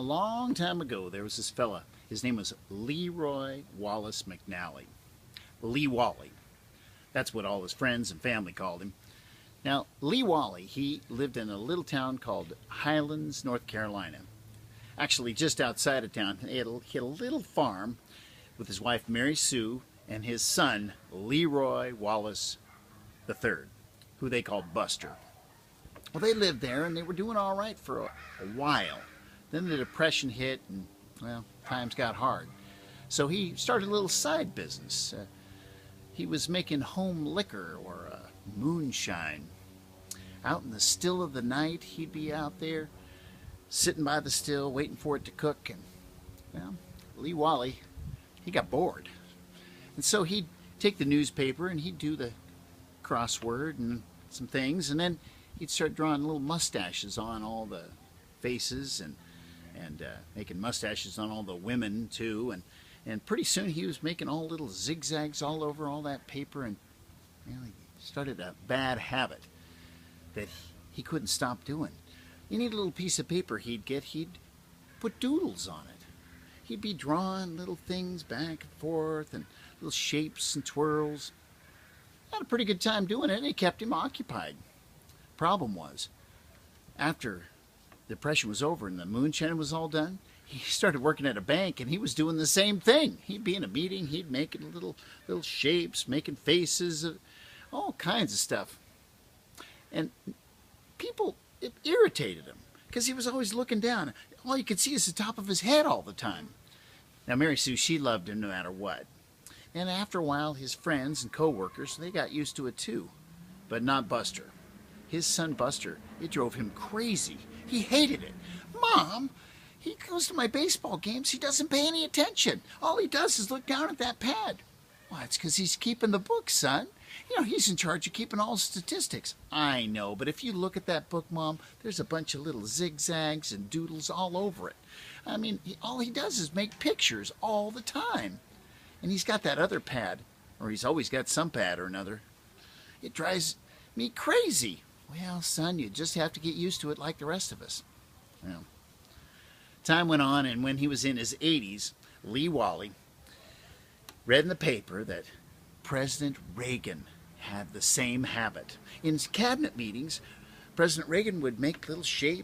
long time ago, there was this fella. His name was Leroy Wallace McNally. Lee Wally. That's what all his friends and family called him. Now, Lee Wally, he lived in a little town called Highlands, North Carolina. Actually, just outside of town, he had a little farm with his wife Mary Sue and his son Leroy Wallace III, who they called Buster. Well, they lived there and they were doing all right for a while. Then the Depression hit and, well, times got hard. So he started a little side business. He was making home liquor, or moonshine. Out in the still of the night, he'd be out there sitting by the still waiting for it to cook. And, well, Lee Wally, he got bored. And so he'd take the newspaper and he'd do the crossword and some things, and then he'd start drawing little mustaches on all the faces and making mustaches on all the women too, and pretty soon he was making all little zigzags all over all that paper, and he started a bad habit that he couldn't stop doing. Any little piece of paper he'd get, he'd put doodles on it. He'd be drawing little things back and forth and little shapes and twirls. Had a pretty good time doing it, and it kept him occupied. Problem was, after the Depression was over and the moonshine was all done, he started working at a bank, and he was doing the same thing. He'd be in a meeting, he'd make little shapes, making faces, all kinds of stuff. And people, it irritated him because he was always looking down. All you could see is the top of his head all the time. Now, Mary Sue, she loved him no matter what. And after a while, his friends and co-workers, they got used to it too. But not Buster. His son Buster, it drove him crazy. He hated it. Mom, he goes to my baseball games. He doesn't pay any attention. All he does is look down at that pad. Well, it's because he's keeping the book, son. You know, he's in charge of keeping all the statistics. I know, but if you look at that book, Mom, there's a bunch of little zigzags and doodles all over it. I mean, all he does is make pictures all the time. And he's got that other pad, or he's always got some pad or another. It drives me crazy. Well, son, you just have to get used to it like the rest of us. Well, time went on, and when he was in his 80s, Lee Wally read in the paper that President Reagan had the same habit. In cabinet meetings, President Reagan would make little shapes